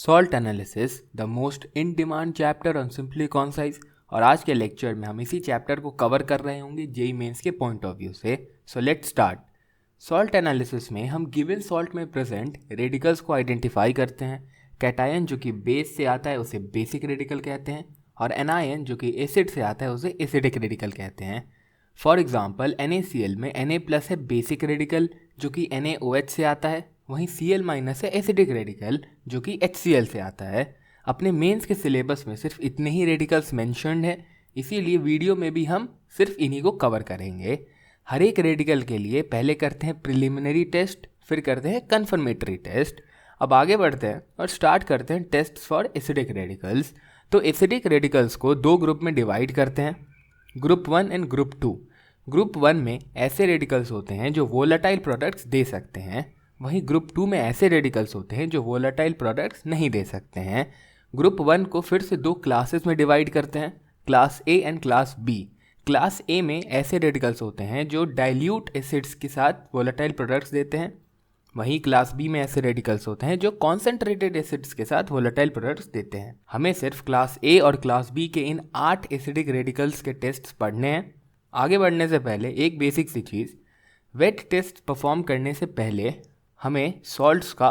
Salt analysis the most in demand chapter on simply concise. और आज के lecture में हम इसी चैप्टर को कवर कर रहे होंगे जेई मेंस के पॉइंट ऑफ व्यू से। So let's start. Salt analysis में हम गिवन सॉल्ट में प्रेजेंट रेडिकल्स को आइडेंटिफाई करते हैं। कैटायन जो कि बेस से आता है उसे बेसिक रेडिकल कहते हैं, और एनायन जो कि एसिड से आता है उसे एसिडिक रेडिकल कहते हैं। फॉर एग्जाम्पल NaCl में Na+ है बेसिक रेडिकल जो कि NaOH से आता है, वहीं Cl- है एसिडिक रेडिकल जो कि HCl से आता है। अपने मेंस के सिलेबस में सिर्फ इतने ही रेडिकल्स मेंशन्ड है, इसीलिए वीडियो में भी हम सिर्फ इन्हीं को कवर करेंगे। हर एक रेडिकल के लिए पहले करते हैं प्रिलिमिनरी टेस्ट, फिर करते हैं कन्फर्मेटरी टेस्ट। अब आगे बढ़ते हैं और स्टार्ट करते हैं टेस्ट फॉर एसिडिक रेडिकल्स। तो एसिडिक रेडिकल्स को दो ग्रुप में डिवाइड करते हैं, ग्रुप 1 एंड ग्रुप 2। ग्रुप 1 में ऐसे रेडिकल्स होते हैं जो वोलेटाइल प्रोडक्ट्स दे सकते हैं, वहीं ग्रुप 2 में ऐसे रेडिकल्स होते हैं जो वोलेटाइल प्रोडक्ट्स नहीं दे सकते हैं। ग्रुप 1 को फिर से दो क्लासेस में डिवाइड करते हैं, class A and class B. Class A में ऐसे रेडिकल्स होते हैं जो डाइल्यूट एसिड्स के साथ वोलेटाइल प्रोडक्ट्स देते हैं, वहीं क्लास बी में ऐसे रेडिकल्स होते हैं जो कॉन्सेंट्रेटेड एसिड्स के साथ वोलेटाइल प्रोडक्ट्स देते हैं। हमें सिर्फ क्लास ए और क्लास बी के इन 8 एसिडिक रेडिकल्स के टेस्ट पढ़ने हैं। आगे बढ़ने से पहले एक बेसिक सी चीज़, वेट टेस्ट परफॉर्म करने से पहले हमें सॉल्ट्स का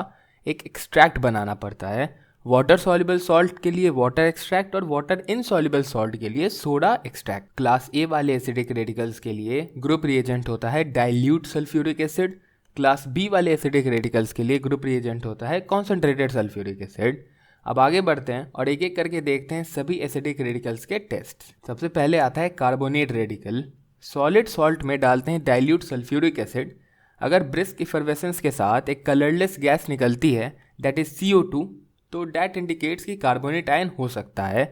एक एक्सट्रैक्ट बनाना पड़ता है। वाटर सॉल्युबल सॉल्ट के लिए वाटर एक्सट्रैक्ट और वाटर इनसॉल्युबल सॉल्ट के लिए सोडा एक्सट्रैक्ट। क्लास ए वाले एसिडिक रेडिकल्स के लिए ग्रुप रिएजेंट होता है dilute sulphuric acid. Class B वाले एसिडिक रेडिकल्स के लिए ग्रुप रिएजेंट होता है कॉन्सेंट्रेटेड सल्फ्यूरिक एसिड। अब आगे बढ़ते हैं और एक एक करके देखते हैं सभी एसिडिक रेडिकल्स के टेस्ट। सबसे पहले आता है कार्बोनेट रेडिकल। सॉलिड सॉल्ट में डालते हैं डाइल्यूट सल्फ्यूरिक एसिड। अगर ब्रिस्क इफरवेसेंस के साथ एक कलरलेस गैस निकलती है दैट इज CO2, तो डैट इंडिकेट्स कि कार्बोनेट आयन हो सकता है।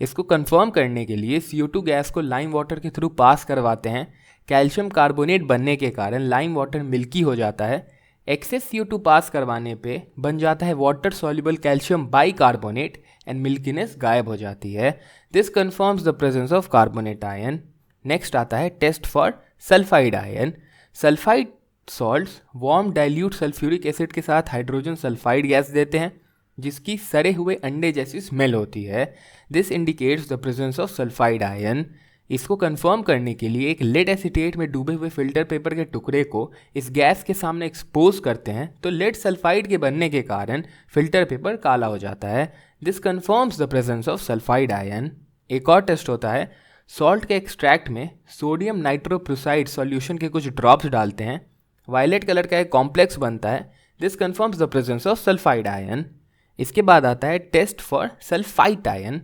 इसको कंफर्म करने के लिए CO2 गैस को लाइम वाटर के थ्रू पास करवाते हैं। कैल्शियम कार्बोनेट बनने के कारण लाइम वाटर मिल्की हो जाता है। एक्सेस CO2 पास करवाने पे बन जाता है water soluble calcium bicarbonate and milkiness गायब हो जाती है। This confirms the presence of carbonate ion. Next आता है test for sulphide ion. Sulphide salts warm dilute sulphuric acid के साथ हाइड्रोजन सल्फाइड गैस देते हैं जिसकी सड़े हुए अंडे जैसी स्मेल होती है। This indicates the presence of sulphide ion. इसको कंफर्म करने के लिए एक लेड एसीटेट में डूबे हुए फिल्टर पेपर के टुकड़े को इस गैस के सामने एक्सपोज करते हैं तो लेड सल्फाइड के बनने के कारण फिल्टर पेपर काला हो जाता है। This confirms the presence of sulphide ion. एक और टेस्ट होता है, सॉल्ट के एक्सट्रैक्ट में सोडियम नाइट्रोप्रोसाइड सॉल्यूशन के कुछ ड्रॉप्स डालते हैं, वायलेट कलर का एक कॉम्प्लेक्स बनता है। This confirms the presence of sulphide ion. इसके बाद आता है test for sulphite ion.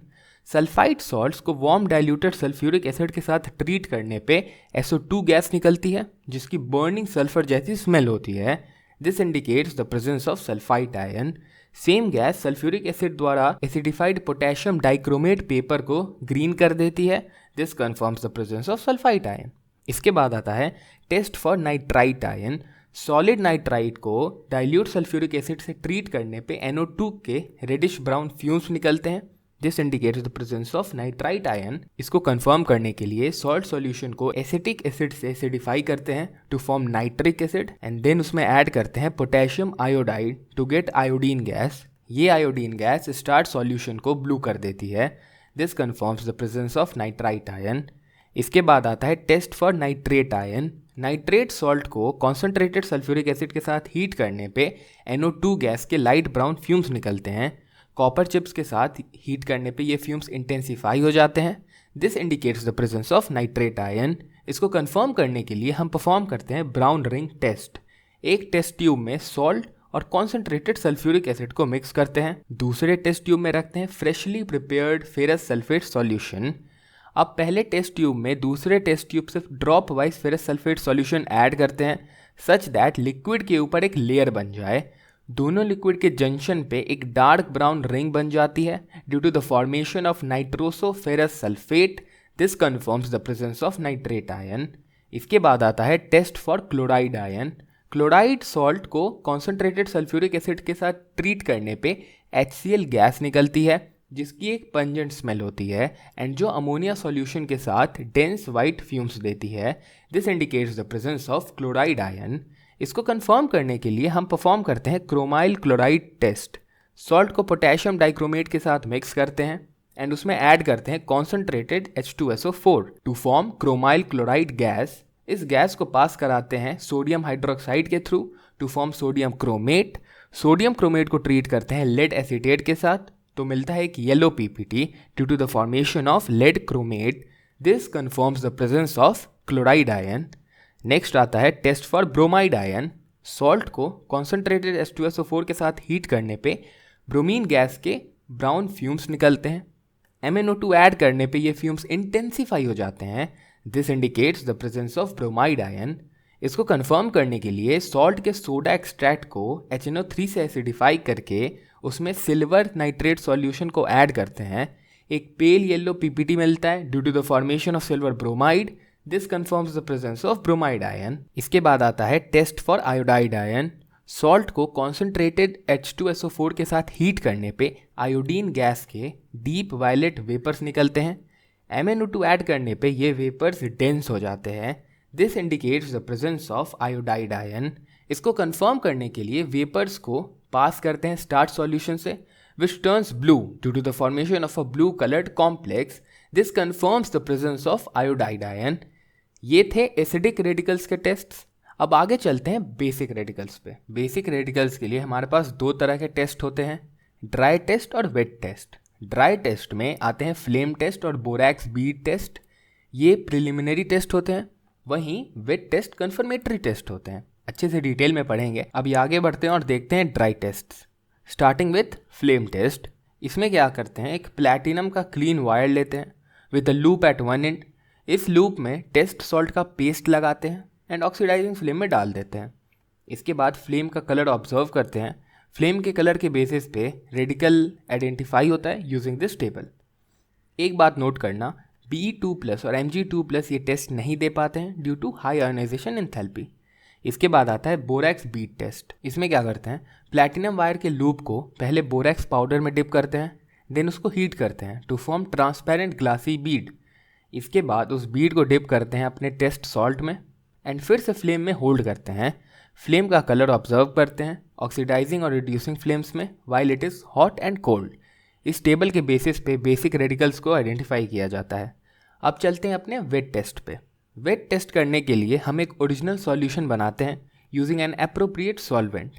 Sulphide salts को वार्म डाइल्यूटेड सल्फ्यूरिक एसिड के साथ ट्रीट करने पे SO2 गैस निकलती है जिसकी बर्निंग सल्फर जैसी स्मेल होती है। This indicates the presence of sulphite ion. Same gas sulphuric acid द्वारा एसिडिफाइड पोटेशियम डाइक्रोमेट पेपर को ग्रीन कर देती है। This confirms the presence of sulphite ion. इसके बाद आता है test for nitrite ion. Solid nitrite को डाइल्यूट सल्फ्यूरिक एसिड से ट्रीट करने पे NO2 के रेडिश ब्राउन फ्यूम्स निकलते हैं। This indicates the presence of nitrite ion. इसको कंफर्म करने के लिए सॉल्ट सॉल्यूशन को एसिटिक एसिड से एसिडिफाई करते हैं to form nitric acid and then उसमें ऐड करते हैं potassium iodide to get iodine gas. ये आयोडीन गैस स्टार्ट सॉल्यूशन को ब्लू कर देती है। This confirms the presence of nitrite ion. इसके बाद आता है test for nitrate ion. Nitrate salt को कॉन्सेंट्रेटेड सल्फ्यूरिक एसिड के साथ हीट करने पे NO2 गैस के लाइट ब्राउन फ्यूम्स निकलते हैं। कॉपर चिप्स के साथ हीट करने पे ये फ्यूम्स इंटेंसिफाई हो जाते हैं। This indicates the presence of nitrate ion. इसको कंफर्म करने के लिए हम परफॉर्म करते हैं ब्राउन रिंग टेस्ट। एक टेस्ट ट्यूब में सॉल्ट और कॉन्सेंट्रेटेड सल्फ्यूरिक एसिड को मिक्स करते हैं, दूसरे टेस्ट ट्यूब में रखते हैं freshly prepared ferrous sulphate solution. अब पहले टेस्ट ट्यूब में दूसरे टेस्ट ट्यूब से drop wise ferrous sulphate solution add करते हैं सच दैट लिक्विड के ऊपर एक लेयर बन जाए। दोनों लिक्विड के जंक्शन पे एक डार्क ब्राउन रिंग बन जाती है due to the formation of nitroso ferrous sulphate. This confirms the presence of nitrate ion. इसके बाद आता है test for chloride ion. Chloride salt को कॉन्सेंट्रेटेड सल्फ्यूरिक एसिड के साथ ट्रीट करने पे HCl गैस निकलती है जिसकी एक पंजेंट स्मेल होती है एंड जो अमोनिया सॉल्यूशन के साथ डेंस वाइट फ्यूम्स देती है। This indicates the presence of chloride ion. इसको कंफर्म करने के लिए हम परफॉर्म करते हैं क्रोमाइल क्लोराइड टेस्ट। सॉल्ट को पोटेशियम डाइक्रोमेट के साथ मिक्स करते हैं एंड उसमें ऐड करते हैं concentrated H2SO4 to form chromyl chloride gas. इस गैस को पास कराते हैं सोडियम हाइड्रोक्साइड के through to form sodium chromate. Sodium chromate को ट्रीट करते हैं लेड एसीटेट के साथ, तो मिलता है एक yellow PPT due to the formation of lead chromate. This confirms the presence of chloride ion. Next आता है test for bromide ion. Salt को कॉन्सेंट्रेटेड H2SO4 के साथ हीट करने पे ब्रोमीन गैस के ब्राउन फ्यूम्स निकलते हैं। MnO2 ऐड करने पे ये फ्यूम्स इंटेंसीफाई हो जाते हैं। This indicates the presence of bromide ion. इसको कंफर्म करने के लिए सॉल्ट के सोडा एक्सट्रैक्ट को HNO3 से एसिडिफाई करके उसमें सिल्वर नाइट्रेट सॉल्यूशन को ऐड करते हैं। एक पेल येलो पीपीटी मिलता है due to the formation of silver bromide. This confirms the presence of bromide ion. इसके बाद आता है test for iodide ion. Salt को कॉन्सेंट्रेटेड H2SO4 के साथ हीट करने पे आयोडीन गैस के डीप वायलेट वेपर्स निकलते हैं। MnO2 ऐड करने पे ये वेपर्स डेंस हो जाते हैं। This indicates the presence of iodide ion. इसको कंफर्म करने के लिए वेपर्स को पास करते हैं स्टार्च सॉल्यूशन से, which turns blue due to the formation of a blue coloured complex. This confirms the presence of iodide ion. ये थे एसिडिक रेडिकल्स के टेस्ट्स। अब आगे चलते हैं बेसिक रेडिकल्स पे। बेसिक रेडिकल्स के लिए हमारे पास दो तरह के टेस्ट होते हैं, ड्राई टेस्ट और वेट टेस्ट। ड्राई टेस्ट में आते हैं फ्लेम टेस्ट और बोरैक्स बीड टेस्ट, ये प्रिलिमिनरी टेस्ट होते हैं। वहीं वेट टेस्ट कन्फर्मेटरी टेस्ट होते हैं। अच्छे से डिटेल में पढ़ेंगे। अभी आगे बढ़ते हैं और देखते हैं dry test, starting with flame test. इसमें क्या करते हैं, एक प्लैटिनम का क्लीन वायर लेते हैं with a loop at one end. इस लूप में टेस्ट सॉल्ट का पेस्ट लगाते हैं एंड ऑक्सीडाइजिंग फ्लेम में डाल देते हैं। इसके बाद फ्लेम का कलर ऑब्जर्व करते हैं। फ्लेम के कलर के बेसिस पे रेडिकल आइडेंटिफाई होता है यूजिंग दिस टेबल। एक बात नोट करना, Be2+ और Mg2+ ये टेस्ट नहीं दे पाते हैं due to high ionization enthalpy. इसके बाद आता है बोरैक्स बीड टेस्ट। इसमें क्या करते हैं, प्लैटिनम वायर के लूप को पहले बोरैक्स पाउडर में डिप करते हैं, देन उसको हीट करते हैं to form transparent glassy bead. इसके बाद उस बीड को डिप करते हैं अपने टेस्ट सॉल्ट में एंड फिर से फ्लेम में होल्ड करते हैं। फ्लेम का कलर ऑब्जर्व करते हैं ऑक्सीडाइजिंग और रिड्यूसिंग फ्लेम्स में while it is hot and cold. इस टेबल के बेसिस पे बेसिक रेडिकल्स को आइडेंटिफाई किया जाता है। अब चलते हैं अपने वेट टेस्ट पे। वेट टेस्ट करने के लिए हम एक ओरिजिनल सॉल्यूशन बनाते हैं यूजिंग एन एप्रोप्रिएट सॉल्वेंट।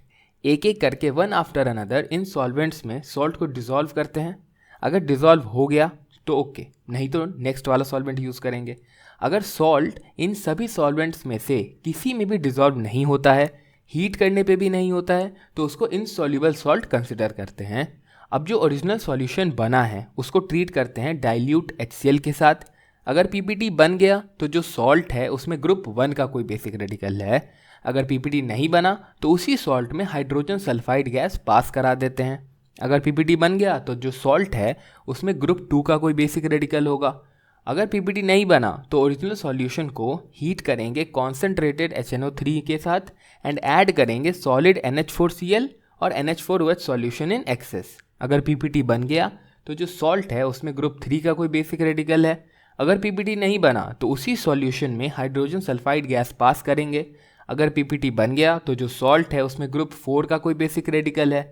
एक एक करके one after another in solvents में सॉल्ट को डिज़ोल्व करते हैं। अगर डिज़ोल्व हो गया तो ओके, नहीं तो नेक्स्ट वाला सॉल्वेंट यूज़ करेंगे। अगर सॉल्ट इन सभी सॉल्वेंट्स में से किसी में भी डिज़ोल्व नहीं होता है, हीट करने पे भी नहीं होता है, तो उसको इनसॉल्युबल सॉल्ट कंसिडर करते हैं। अब जो ओरिजिनल सॉल्यूशन बना है उसको ट्रीट करते हैं डाइल्यूट HCl के साथ। अगर पीपीटी बन गया तो जो सॉल्ट है उसमें ग्रुप 1 का कोई बेसिक रेडिकल है। अगर पीपीटी नहीं बना तो उसी सॉल्ट में हाइड्रोजन सल्फाइड गैस पास करा देते हैं। अगर पीपीटी बन गया तो जो सॉल्ट है उसमें ग्रुप 2 का कोई बेसिक रेडिकल होगा। अगर पीपीटी नहीं बना तो ओरिजिनल सॉल्यूशन को हीट करेंगे कॉन्सेंट्रेटेड HNO3 के साथ एंड ऐड करेंगे सॉलिड NH4Cl और NH4OH सॉल्यूशन इन एक्सेस। अगर पीपीटी बन गया तो जो सॉल्ट है उसमें ग्रुप 3 का कोई बेसिक रेडिकल है। अगर पीपीटी नहीं बना तो उसी सॉल्यूशन में हाइड्रोजन सल्फाइड गैस पास करेंगे। अगर पीपीटी बन गया तो जो सॉल्ट है उसमें ग्रुप 4 का कोई बेसिक रेडिकल है।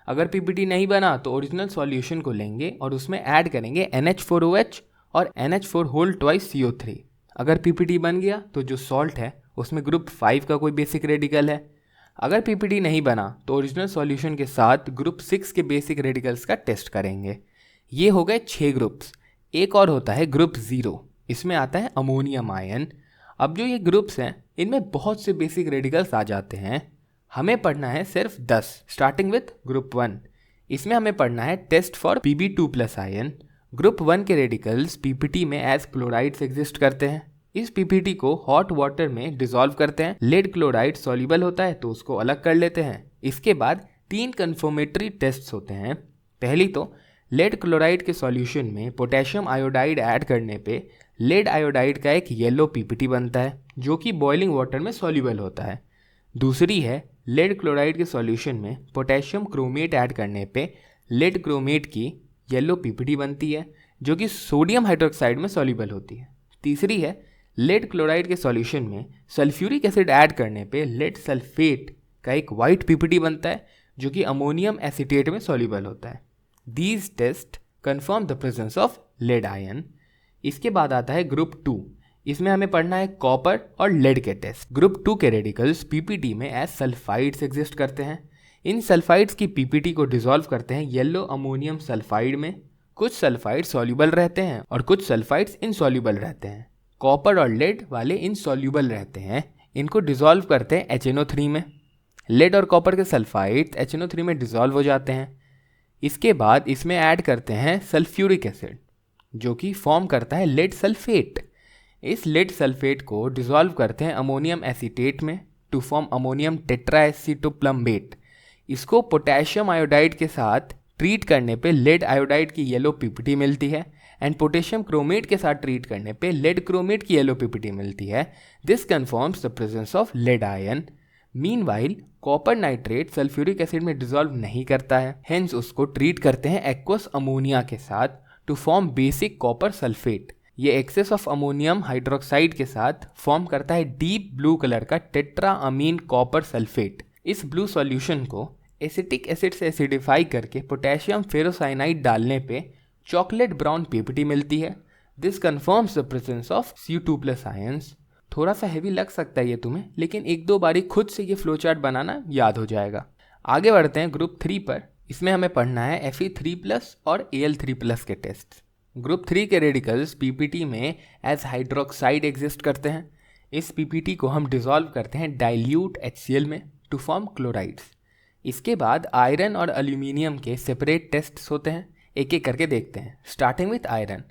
अगर पीपीटी नहीं बना तो ओरिजिनल सॉल्यूशन को लेंगे और उसमें ऐड करेंगे NH4OH और NH4 होल ट्वाइस CO3। अगर पीपीटी बन गया तो जो सॉल्ट है उसमें ग्रुप 5 का कोई बेसिक रेडिकल है। अगर पीपीटी नहीं बना तो ओरिजिनल सॉल्यूशन के साथ ग्रुप 6 के बेसिक रेडिकल्स का टेस्ट करेंगे। ये हो गए 6 ग्रुप्स। एक और होता है ग्रुप 0, इसमें आता है अमोनियम आयन। अब जो ये ग्रुप्स हैं इनमें बहुत से बेसिक रेडिकल्स आ जाते हैं। हमें पढ़ना है सिर्फ 10, स्टार्टिंग विथ ग्रुप 1। इसमें हमें पढ़ना है test for Pb2+ ion. Group 1 के रेडिकल्स पीपीटी में एज क्लोराइड्स एग्जिस्ट करते हैं। इस पीपीटी को हॉट वाटर में डिसॉल्व करते हैं। लेड क्लोराइड सॉल्युबल होता है तो उसको अलग कर लेते हैं। इसके बाद 3 कन्फर्मेटरी टेस्ट्स होते हैं। पहली तो लेड क्लोराइड के सॉल्यूशन में पोटेशियम आयोडाइड ऐड करने पे लेड आयोडाइड का एक येलो पीपीटी बनता है जो कि बॉइलिंग वाटर में सॉल्युबल होता है। दूसरी है लेड क्लोराइड के सॉल्यूशन में पोटेशियम क्रोमेट ऐड करने पे लेड क्रोमेट की येलो पीपीटी बनती है जो कि सोडियम हाइड्रोक्साइड में सॉल्युबल होती है। तीसरी है लेड क्लोराइड के सॉल्यूशन में सल्फ्यूरिक एसिड ऐड करने पे लेड सल्फेट का एक वाइट पीपीटी बनता है जो कि अमोनियम एसीटेट में सॉल्युबल होता है। These test confirm the presence of lead ion. इसके बाद आता है ग्रुप 2। इसमें हमें पढ़ना है कॉपर और लेड के टेस्ट। ग्रुप 2 के रेडिकल्स पीपीटी में एज सल्फाइड्स एग्जिस्ट करते हैं। इन सल्फाइड्स की पीपीटी को डिसॉल्व करते हैं येलो अमोनियम सल्फाइड में। कुछ सल्फाइड सॉल्युबल रहते हैं और कुछ सल्फाइड्स इनसॉल्युबल रहते हैं। कॉपर और लेड वाले इनसॉल्युबल रहते हैं, इनको डिसॉल्व करते हैं HNO3 में। लेड और कॉपर के सल्फाइड्स HNO3 में डिसॉल्व हो जाते हैं। इसके बाद इसमें ऐड करते हैं सल्फ्यूरिक एसिड, जो कि फॉर्म करता है लेड सल्फेट। इस लेड सल्फेट को डिसॉल्व करते हैं अमोनियम एसीटेट में टू फॉर्म अमोनियम टेट्राएसिटोप्लम्बेट। इसको पोटेशियम आयोडाइड के साथ ट्रीट करने पे लेड आयोडाइड की येलो पीपीटी मिलती है एंड पोटेशियम क्रोमेट के साथ ट्रीट करने पे लेड क्रोमेट की येलो पीपीटी मिलती है। This confirms the presence of lead ion. Meanwhile copper nitrate sulphuric acid में डिसॉल्व नहीं करता है, हेंस उसको ट्रीट करते हैं एक्वस अमोनिया के साथ to form basic copper sulphate. ये एक्सेस ऑफ अमोनियम हाइड्रोक्साइड के साथ फॉर्म करता है डीप ब्लू कलर का टेट्रा अमीन कॉपर सल्फेट। इस ब्लू सॉल्यूशन को एसिटिक एसिड से एसिडिफाई करके पोटेशियम फेरोसाइनाइड डालने पे चॉकलेट ब्राउन पीपीटी मिलती है। This confirms the presence of Cu2+ ions. थोड़ा सा हैवी लग सकता है ये तुम्हें, लेकिन एक दो बारी खुद से ये फ्लो चार्ट बनाना याद हो जाएगा। आगे बढ़ते हैं ग्रुप 3 पर। इसमें हमें पढ़ना है Fe3+ और Al3+ के टेस्ट। ग्रुप 3 के रेडिकल्स पीपीटी में एज हाइड्रोक्साइड एग्जिस्ट करते हैं। इस पीपीटी को हम डिसॉल्व करते हैं डाइल्यूट HCl में टू फॉर्म क्लोराइड्स। इसके बाद आयरन और एल्यूमिनियम के सेपरेट टेस्ट्स होते हैं, एक एक करके देखते हैं। Starting with iron.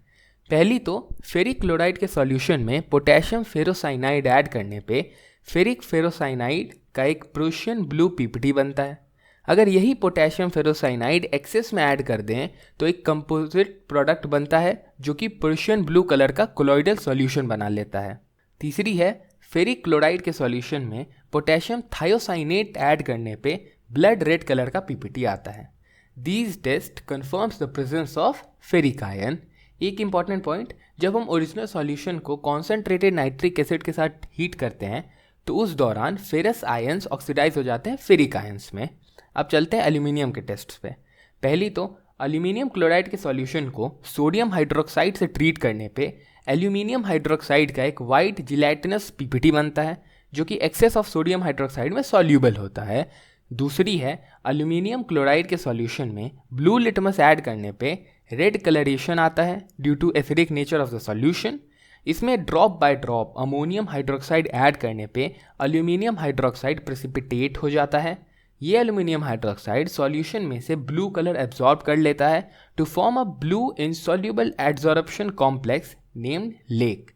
पहली तो फेरिक क्लोराइड के सॉल्यूशन में पोटेशियम फेरोसाइनाइड ऐड करने पे फेरिक फेरोसाइनाइड का एक प्रूशियन ब्लू पीपीटी बनता है। अगर यही पोटेशियम फेरोसाइनाइड एक्सेस में ऐड कर दें तो एक कंपोजिट प्रोडक्ट बनता है जो कि प्रूशियन ब्लू कलर का कोलॉइडल सॉल्यूशन बना लेता है। तीसरी है फेरिक क्लोराइड के सॉल्यूशन में पोटेशियम थायोसाइनेट ऐड करने पे ब्लड रेड कलर का पीपीटी आता है। These test confirms the presence of ferric ion. एक इंपॉर्टेंट पॉइंट, जब हम ओरिजिनल सॉल्यूशन को कॉन्सेंट्रेटेड नाइट्रिक एसिड के साथ हीट करते हैं तो उस दौरान फेरस आयंस ऑक्सीडाइज हो जाते हैं फेरिक आयंस में। अब चलते हैं एल्यूमिनियम के टेस्ट पे। पहली तो एल्यूमिनियम क्लोराइड के सॉल्यूशन को सोडियम हाइड्रोक्साइड से ट्रीट करने पे एल्यूमिनियम हाइड्रोक्साइड का एक वाइट जिलेटिनस पीपीटी बनता है जो कि एक्सेस ऑफ सोडियम हाइड्रोक्साइड में सॉल्यूबल होता है। दूसरी है एल्यूमिनियम क्लोराइड के सॉल्यूशन में ब्लू लिटमस ऐड करने पे रेड कलरेशन आता है due to acidic nature of the solution. इसमें drop by drop ammonium hydroxide add करने पे एल्यूमिनियम हाइड्रोक्साइड प्रेसिपिटेट हो जाता है। ये एल्यूमिनियम हाइड्रोक्साइड सॉल्यूशन में से ब्लू कलर एब्जॉर्ब कर लेता है to form a blue insoluble adsorption complex named lake,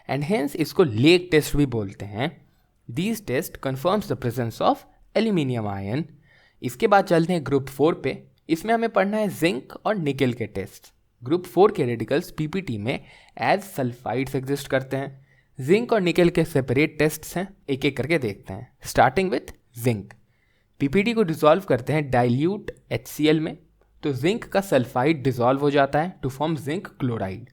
and hence इसको लेक टेस्ट भी बोलते हैं। These test confirms the presence of aluminium ion. इसके बाद चलते हैं ग्रुप 4 पे। इसमें हमें पढ़ना है जिंक और निकेल के टेस्ट। ग्रुप 4 के रेडिकल्स पीपीटी में एज सल्फाइड्स एग्जिस्ट करते हैं। जिंक और निकेल के सेपरेट टेस्ट्स हैं, एक एक करके देखते हैं। Starting with zinc. पीपीटी को डिसॉल्व करते हैं डाइल्यूट HCl में, तो जिंक का सल्फाइड डिसॉल्व हो जाता है टू फॉर्म जिंक क्लोराइड।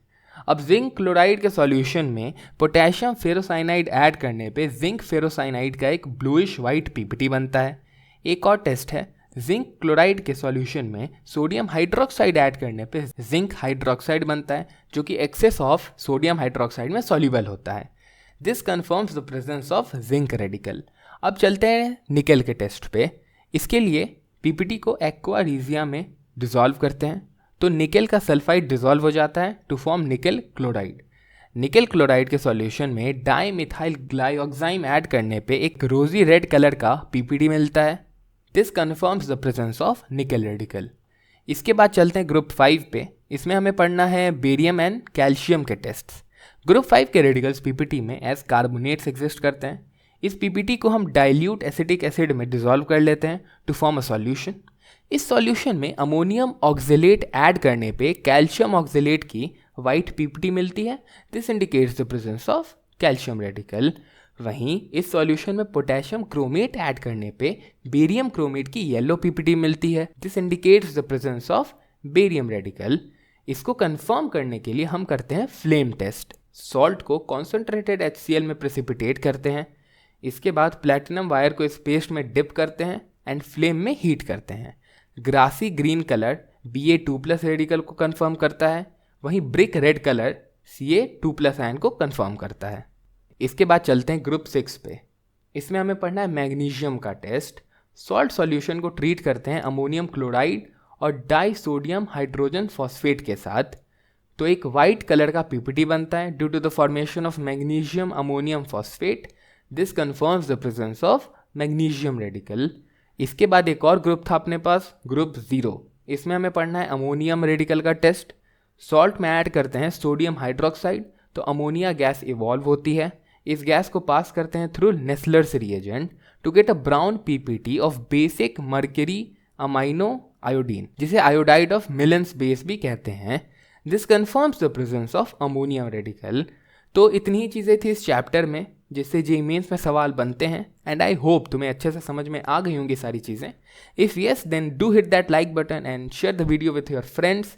अब जिंक क्लोराइड के सॉल्यूशन में पोटेशियम फेरोसाइनाइड ऐड करने पे जिंक फेरोसाइनाइड का एक ब्लूइश वाइट पीपीटी बनता है। एक और टेस्ट है, जिंक क्लोराइड के सॉल्यूशन में सोडियम हाइड्रोक्साइड ऐड करने पे जिंक हाइड्रोक्साइड बनता है जो कि एक्सेस ऑफ सोडियम हाइड्रोक्साइड में सॉल्युबल होता है। This confirms the presence of zinc radical. अब चलते हैं निकेल के टेस्ट पे। इसके लिए पीपीटी को एक्वा रीजिया में डिसॉल्व करते हैं तो निकेल का सल्फाइड डिसॉल्व हो जाता है to form nickel chloride. Nickel chloride के सॉल्यूशन में डाईमिथाइल ग्लाइऑक्साइम ऐड करने पे एक रोजी रेड कलर का पीपीटी मिलता है। This confirms the presence of nickel radical. इसके बाद चलते हैं ग्रुप 5 पे। इसमें हमें पढ़ना है बेरियम एंड कैल्शियम के टेस्ट्स। ग्रुप 5 के रेडिकल्स पीपीटी में एज कार्बोनेट्स एग्जिस्ट करते हैं। इस पीपीटी को हम डाइल्यूट एसिटिक एसिड में डिसॉल्व कर लेते हैं टू फॉर्म अ सॉल्यूशन। इस सॉल्यूशन में अमोनियम ऑक्जेलेट ऐड करने पे कैल्शियम ऑक्जेलेट की वाइट पीपीटी मिलती है। This indicates the presence of calcium radical. वहीं इस सॉल्यूशन में पोटेशियम क्रोमेट ऐड करने पे बेरियम क्रोमेट की येलो पीपीटी मिलती है। This indicates the presence of barium radical. इसको कंफर्म करने के लिए हम करते हैं फ्लेम टेस्ट। सॉल्ट को कॉन्सेंट्रेटेड HCl में प्रेसिपिटेट करते हैं। इसके बाद प्लैटिनम वायर को इस पेस्ट में डिप करते हैं एंड फ्लेम में हीट करते हैं। Grassy green colour Ba2+ radical को कन्फर्म करता है, वहीं brick red colour Ca2+ ion को कन्फर्म करता है। इसके बाद चलते हैं ग्रुप 6 पे। इसमें हमें पढ़ना है मैग्नीशियम का टेस्ट। सॉल्ट सॉल्यूशन को ट्रीट करते हैं अमोनियम क्लोराइड और डाई सोडियम हाइड्रोजन फॉस्फेट के साथ, तो एक वाइट कलर का पीपीटी बनता है due to the formation of magnesium ammonium phosphate. This confirms the presence of magnesium radical. इसके बाद एक और ग्रुप था अपने पास, ग्रुप 0। इसमें हमें पढ़ना है अमोनियम रेडिकल का टेस्ट। सॉल्ट में ऐड करते हैं सोडियम हाइड्रोक्साइड, तो अमोनिया गैस इवॉल्व होती है। इस गैस को पास करते हैं through Nessler's reagent to get a brown PPT of basic mercury amino iodine, जिसे आयोडाइड ऑफ मिलेंस बेस भी कहते हैं। This confirms the presence of ammonium radical. तो इतनी ही चीज़ें थी इस चैप्टर में जिससे जेईई मेंस में सवाल बनते हैं, एंड आई होप तुम्हें अच्छे से समझ में आ गई होंगी सारी चीज़ें। If yes then do hit that like button and share the video with your friends.